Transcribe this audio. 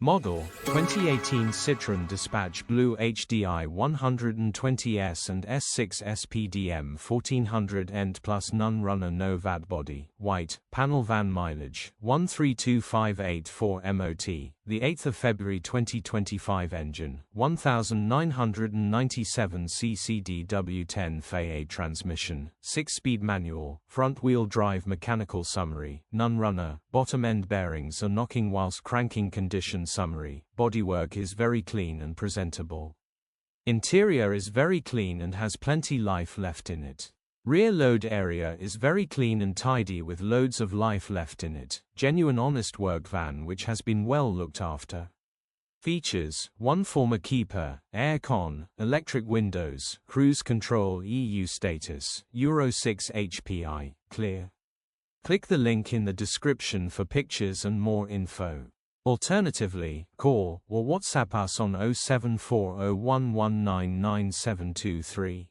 Model, 2018 Citroen Dispatch BlueHDi 120S and S6 SPDM 1400 End Plus non-runner no VAT body, white, panel van mileage, 132584 MOT, the 8th of February 2025 engine, 1997 cc DW10 FA transmission, 6-speed manual, front-wheel drive mechanical summary, none-runner, bottom-end bearings are knocking whilst cranking condition summary, bodywork is very clean and presentable. Interior is very clean and has plenty life left in it. Rear load area is very clean and tidy with loads of life left in it. Genuine honest work van which has been well looked after. Features: 1 former keeper, air con, electric windows, cruise control, EU status, Euro 6 HPI, clear. Click the link in the description for pictures and more info. Alternatively, call or WhatsApp us on 07401199723.